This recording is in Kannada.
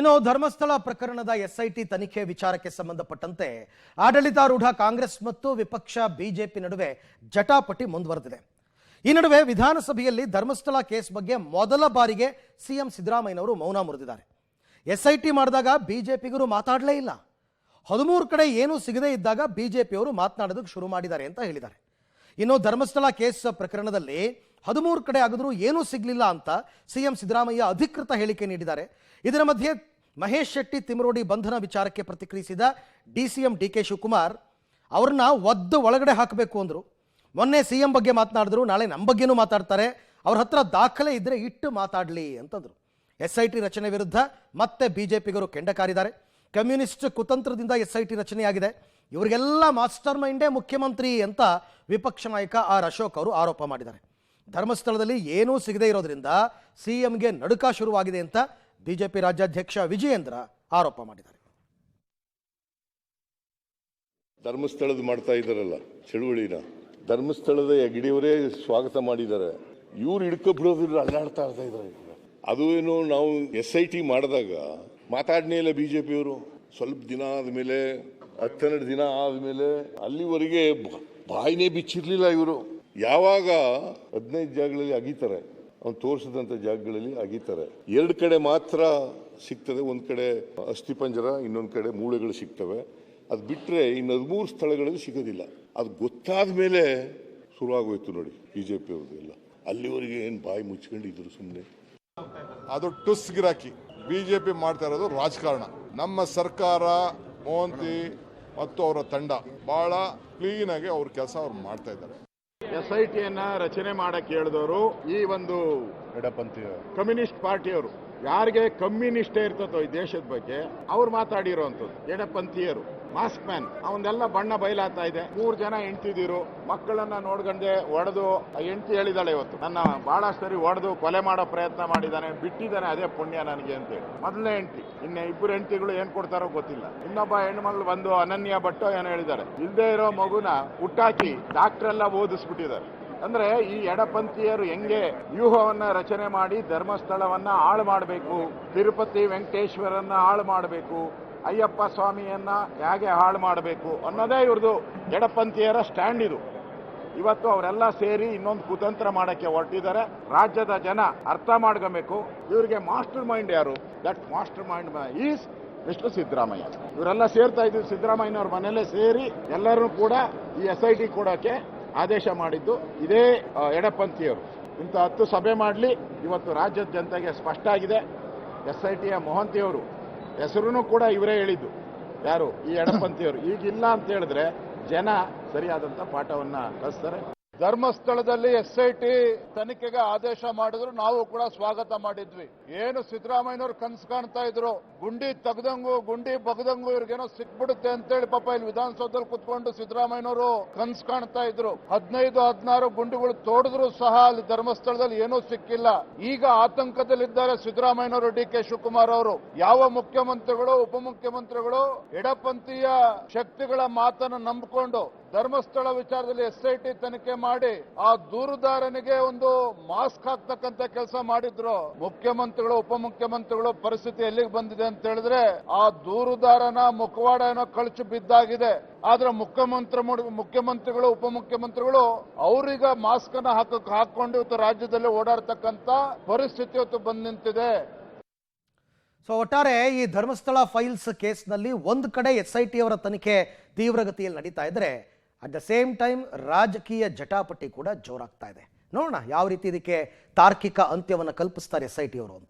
ಇನ್ನು ಧರ್ಮಸ್ಥಳ ಪ್ರಕರಣದ ಎಸ್ಐಟಿ ತನಿಖೆ ವಿಚಾರಕ್ಕೆ ಸಂಬಂಧಪಟ್ಟಂತೆ ಆಡಳಿತಾರೂಢ ಕಾಂಗ್ರೆಸ್ ಮತ್ತು ವಿಪಕ್ಷ ಬಿಜೆಪಿ ನಡುವೆ ಜಟಾಪಟಿ ಮುಂದುವರೆದಿದೆ. ಈ ನಡುವೆ ವಿಧಾನಸಭೆಯಲ್ಲಿ ಧರ್ಮಸ್ಥಳ ಕೇಸ್ ಬಗ್ಗೆ ಮೊದಲ ಬಾರಿಗೆ ಸಿಎಂ ಸಿದ್ದರಾಮಯ್ಯನವರು ಮೌನ ಮುರಿದಿದ್ದಾರೆ. ಎಸ್ಐಟಿ ಮಾಡಿದಾಗ ಬಿಜೆಪಿಗರು ಮಾತಾಡಲೇ ಇಲ್ಲ. 13 ಕಡೆ ಏನೂ ಸಿಗದೇ ಇದ್ದಾಗ ಬಿಜೆಪಿಯವರು ಮಾತನಾಡೋದಕ್ಕೆ ಶುರು ಮಾಡಿದ್ದಾರೆ ಅಂತ ಹೇಳಿದ್ದಾರೆ. ಇನ್ನು ಧರ್ಮಸ್ಥಳ ಕೇಸ್ ಪ್ರಕರಣದಲ್ಲಿ 13 ಕಡೆ ಆಗಿದ್ರೂ ಏನೂ ಸಿಗಲಿಲ್ಲ ಅಂತ ಸಿಎಂ ಸಿದ್ದರಾಮಯ್ಯ ಅಧಿಕೃತ ಹೇಳಿಕೆ ನೀಡಿದ್ದಾರೆ. ಇದರ ಮಧ್ಯೆ ಮಹೇಶ್ ಶೆಟ್ಟಿ ತಿಮರೋಡಿ ಬಂಧನ ವಿಚಾರಕ್ಕೆ ಪ್ರತಿಕ್ರಿಯಿಸಿದ ಡಿಸಿಎಂ ಡಿಕೆ ಶಿವಕುಮಾರ್ ಅವ್ರನ್ನ ಒದ್ದು ಒಳಗಡೆ ಹಾಕಬೇಕು ಅಂದರು. ಮೊನ್ನೆ ಸಿಎಂ ಬಗ್ಗೆ ಮಾತನಾಡಿದ್ರು, ನಾಳೆ ನಮ್ಮ ಬಗ್ಗೆನೂ ಮಾತಾಡ್ತಾರೆ, ಅವ್ರ ಹತ್ರ ದಾಖಲೆ ಇದ್ದರೆ ಇಟ್ಟು ಮಾತಾಡಲಿ ಅಂತಂದರು. ಎಸ್ಐಟಿ ರಚನೆ ವಿರುದ್ಧ ಮತ್ತೆ ಬಿಜೆಪಿಗರು ಕೆಂಡ ಕಾರಿದ್ದಾರೆ. ಕಮ್ಯುನಿಸ್ಟ್ ಕುತಂತ್ರದಿಂದ ಎಸ್ಐಟಿ ರಚನೆಯಾಗಿದೆ, ಇವರಿಗೆಲ್ಲ ಮಾಸ್ಟರ್ ಮೈಂಡೇ ಮುಖ್ಯಮಂತ್ರಿ ಅಂತ ವಿಪಕ್ಷ ನಾಯಕ ಆರ್ ಅಶೋಕ್ ಅವರು ಆರೋಪ ಮಾಡಿದ್ದಾರೆ. ಧರ್ಮಸ್ಥಳದಲ್ಲಿ ಏನೂ ಸಿಗದೇ ಇರೋದ್ರಿಂದ ಸಿಎಂಗೆ ನಡುಕ ಶುರುವಾಗಿದೆ ಅಂತ ಬಿಜೆಪಿ ರಾಜ್ಯಾಧ್ಯಕ್ಷ ವಿಜಯೇಂದ್ರ ಆರೋಪ ಮಾಡಿದ್ದಾರೆ. ಧರ್ಮಸ್ಥಳದ ಮಾಡ್ತಾ ಇದ್ದಾರಲ್ಲ ಚಳುವಳಿನ, ಧರ್ಮಸ್ಥಳದ ಹೆಗ್ಗಡೆಯವರೇ ಸ್ವಾಗತ ಮಾಡಿದ್ದಾರೆ. ಇವ್ರು ಹಿಡ್ಕೊಬಿಡೋದ್ರ ಅಲ್ಲಾಡ್ತಾ ಇದ್ದಾರೆ. ಅದು ಏನು, ನಾವು SIT ಮಾಡಿದಾಗ ಮಾತಾಡನೇ ಇಲ್ಲ ಬಿಜೆಪಿಯವರು. ಸ್ವಲ್ಪ ದಿನ ಆದಮೇಲೆ 10-12 ದಿನ ಆದಮೇಲೆ ಅಲ್ಲಿವರೆಗೆ ಬಾಯಿನೇ ಬಿಚ್ಚಿರ್ಲಿಲ್ಲ ಇವರು. ಯಾವಾಗ 15 ಜಾಗಗಳಲ್ಲಿ ಅಗೀತಾರೆ, ಅವ್ನು ತೋರಿಸಿದಂಥ ಜಾಗಗಳಲ್ಲಿ ಅಗೀತಾರೆ. 2 ಕಡೆ ಮಾತ್ರ ಸಿಗ್ತದೆ, ಒಂದು ಕಡೆ ಅಸ್ಥಿಪಂಜರ, ಇನ್ನೊಂದು ಕಡೆ ಮೂಳೆಗಳು ಸಿಗ್ತವೆ. ಅದು ಬಿಟ್ಟರೆ ಇನ್ನು 13 ಸ್ಥಳಗಳಲ್ಲಿ ಸಿಗೋದಿಲ್ಲ. ಅದು ಗೊತ್ತಾದ ಮೇಲೆ ಶುರುವಾಗೋಯ್ತು ನೋಡಿ ಬಿಜೆಪಿ ಅವ್ರದ್ದೆಲ್ಲ. ಅಲ್ಲಿವರೆಗೆ ಏನು ಬಾಯಿ ಮುಚ್ಕೊಂಡಿದ್ರು ಸುಮ್ಮನೆ. ಅದು ಟುಸ್ ಗಿರಾಕಿ ಬಿಜೆಪಿ ಮಾಡ್ತಾ ಇರೋದು ರಾಜಕಾರಣ. ನಮ್ಮ ಸರ್ಕಾರ, ಮೋಹಂತಿ ಮತ್ತು ಅವರ ತಂಡ ಬಹಳ ಕ್ಲೀನ್ ಆಗಿ ಅವ್ರ ಕೆಲಸ ಅವ್ರು ಮಾಡ್ತಾ ಇದ್ದಾರೆ. SITಯನ್ನ ರಚನೆ ಮಾಡಕ್ಕೆ ಹೇಳಿದವರು ಈ ಒಂದು ಕಮ್ಯುನಿಸ್ಟ್ ಪಾರ್ಟಿಯವರು. ಯಾರಿಗೆ ಕಮ್ಯುನಿಸ್ಟ್ ಇರ್ತದೋ ಈ ದೇಶದ ಬಗ್ಗೆ ಅವ್ರು ಮಾತಾಡಿರೋಂಥದ್ದು ಎಡಪಂಥೀಯರು, ಮಾಸ್ಕ್ ಮ್ಯಾನ್. ಅವನ್ನೆಲ್ಲ ಬಣ್ಣ ಬಯಲಾಗ್ತಾ ಇದೆ. 3 ಜನ ಹೆಂಡ್ತಿದಿರು, ಮಕ್ಕಳನ್ನ ನೋಡ್ಕೊಂಡೆ ಹೊಡೆದು, ಹೆಂಡ್ತಿ ಹೇಳಿದಾಳೆ ಇವತ್ತು ನನ್ನ ಬಹಳಷ್ಟು ಸರಿ ಹೊಡೆದು ಕೊಲೆ ಮಾಡೋ ಪ್ರಯತ್ನ ಮಾಡಿದ್ದಾನೆ, ಬಿಟ್ಟಿದ್ದಾನೆ, ಅದೇ ಪುಣ್ಯ ನನಗೆ ಅಂತೇಳಿ. ಮೊದಲನೇ ಹೆಂಡ್ತಿ. ಇನ್ನು 2 ಹೆಂಡ್ತಿಗಳು ಏನ್ ಕೊಡ್ತಾರೋ ಗೊತ್ತಿಲ್ಲ. ಇನ್ನೊಬ್ಬ ಹೆಣ್ಮಗಳು ಬಂದು ಅನನ್ಯ ಭಟ್ಟೋ ಏನೋ ಹೇಳಿದ್ದಾರೆ, ಇಲ್ಲದೆ ಇರೋ ಮಗುನ ಹುಟ್ಟಾಕಿ ಡಾಕ್ಟರ್ ಎಲ್ಲ ಓದಿಸ್ಬಿಟ್ಟಿದ್ದಾರೆ. ಅಂದ್ರೆ ಈ ಎಡಪಂಥೀಯರು ಹೆಂಗೆ ವ್ಯೂಹವನ್ನ ರಚನೆ ಮಾಡಿ ಧರ್ಮಸ್ಥಳವನ್ನ ಹಾಳು ಮಾಡಬೇಕು, ತಿರುಪತಿ ವೆಂಕಟೇಶ್ವರನ್ನ ಹಾಳು ಮಾಡಬೇಕು, ಅಯ್ಯಪ್ಪ ಸ್ವಾಮಿಯನ್ನ ಹೇಗೆ ಹಾಳು ಮಾಡಬೇಕು ಅನ್ನೋದೇ ಇವ್ರದ್ದು ಎಡಪಂಥೀಯರ ಸ್ಟ್ಯಾಂಡ್ ಇದು. ಇವತ್ತು ಅವರೆಲ್ಲ ಸೇರಿ ಇನ್ನೊಂದು ಕುತಂತ್ರ ಮಾಡಕ್ಕೆ ಹೊರಟಿದ್ದಾರೆ. ರಾಜ್ಯದ ಜನ ಅರ್ಥ ಮಾಡ್ಕೋಬೇಕು, ಇವ್ರಿಗೆ ಮಾಸ್ಟರ್ ಮೈಂಡ್ ಯಾರು? That master mind is mister Siddaramaiah. ಇವರೆಲ್ಲ ಸೇರ್ತಾ ಇದ್ರು ಸಿದ್ದರಾಮಯ್ಯನವ್ರ ಮನೆಯಲ್ಲೇ ಸೇರಿ ಎಲ್ಲರೂ ಕೂಡ ಈ SIT ಕೊಡೋಕೆ ಆದೇಶ ಮಾಡಿದ್ದು ಇದೇ ಎಡಪಂಥೀಯರು. ಇಂಥ 10 ಸಭೆ ಮಾಡಲಿ, ಇವತ್ತು ರಾಜ್ಯದ ಜನತೆಗೆ ಸ್ಪಷ್ಟ ಆಗಿದೆ. SITಯ ಮೋಹಂತಿಯವರು ಹೆಸರು ಕೂಡ ಇವರೇ ಹೇಳಿದ್ದು, ಯಾರು? ಈ ಎಡಪಂಥೀಯವರು. ಈಗಿಲ್ಲ ಅಂತ ಹೇಳಿದ್ರೆ ಜನ ಸರಿಯಾದಂತ ಪಾಠವನ್ನ ಕಲಿಸ್ತಾರೆ. ಧರ್ಮಸ್ಥಳದಲ್ಲಿ SIT ತನಿಖೆಗೆ ಆದೇಶ ಮಾಡಿದ್ರು, ನಾವು ಕೂಡ ಸ್ವಾಗತ ಮಾಡಿದ್ವಿ. ಏನು ಸಿದ್ದರಾಮಯ್ಯನವರು ಕನಸು ಕಾಣ್ತಾ ಇದ್ರು, ಗುಂಡಿ ತೆಗ್ದಂಗು ಗುಂಡಿ ಬಗ್ದಂಗು ಇವ್ರಿಗೇನೋ ಸಿಕ್ಬಿಡುತ್ತೆ ಅಂತೇಳಿ ಪಾಪ ಇಲ್ಲಿ ವಿಧಾನಸೌಧದಲ್ಲಿ ಕುತ್ಕೊಂಡು ಸಿದ್ದರಾಮಯ್ಯನವರು ಕನಸು ಕಾಣ್ತಾ ಇದ್ರು. 15-16 ಗುಂಡಿಗಳು ತೋಡಿದ್ರು ಸಹ ಅಲ್ಲಿ ಧರ್ಮಸ್ಥಳದಲ್ಲಿ ಏನೂ ಸಿಕ್ಕಿಲ್ಲ. ಈಗ ಆತಂಕದಲ್ಲಿದ್ದಾರೆ ಸಿದ್ದರಾಮಯ್ಯನವರು, DK ಶಿವಕುಮಾರ್ ಅವರು. ಯಾವ ಮುಖ್ಯಮಂತ್ರಿಗಳು, ಉಪಮುಖ್ಯಮಂತ್ರಿಗಳು ಎಡಪಂಥೀಯ ಶಕ್ತಿಗಳ ಮಾತನ್ನು ನಂಬಿಕೊಂಡು ಧರ್ಮಸ್ಥಳ ವಿಚಾರದಲ್ಲಿ SIT ತನಿಖೆ ಮಾಡಿ ಆ ದೂರುದಾರನಿಗೆ ಒಂದು ಮಾಸ್ಕ್ ಹಾಕ್ತಕ್ಕಂತ ಕೆಲಸ ಮಾಡಿದ್ರು. ಮುಖ್ಯಮಂತ್ರಿಗಳು, ಉಪಮುಖ್ಯಮಂತ್ರಿಗಳು ಪರಿಸ್ಥಿತಿ ಎಲ್ಲಿಗೆ ಬಂದಿದೆ ಅಂತ ಹೇಳಿದ್ರೆ ಆ ದೂರುದಾರನ ಮುಖವಾಡ ಏನೋ ಕಳಚು ಬಿದ್ದಾಗಿದೆ. ಆದ್ರೆ ಮುಖ್ಯಮಂತ್ರಿಗಳು, ಉಪಮುಖ್ಯಮಂತ್ರಿಗಳು ಅವ್ರೀಗ ಮಾಸ್ಕ್ ಅನ್ನ ಹಾಕೊಂಡು ಇವತ್ತು ರಾಜ್ಯದಲ್ಲಿ ಓಡಾಡ್ತಕ್ಕಂತ ಪರಿಸ್ಥಿತಿ ಇವತ್ತು ಬಂದ್ ನಿಂತಿದೆ. ಸೊ ಒಟ್ಟಾರೆ ಈ ಧರ್ಮಸ್ಥಳ ಫೈಲ್ಸ್ ಕೇಸ್ನಲ್ಲಿ ಒಂದು ಕಡೆ SIT ಅವರ ತನಿಖೆ ತೀವ್ರಗತಿಯಲ್ಲಿ ನಡೀತಾ ಇದ್ರೆ, ಅಟ್ ದ ಸೇಮ್ ಟೈಮ್ ರಾಜಕೀಯ ಜಟಾಪಟಿ ಕೂಡ ಜೋರಾಗ್ತಾ ಇದೆ. ನೋಡೋಣ ಯಾವ ರೀತಿ ಇದಕ್ಕೆ ತಾರ್ಕಿಕ ಅಂತ್ಯವನ್ನು ಕಲ್ಪಿಸ್ತಾರೆ SIT ಅವರು ಅಂತ.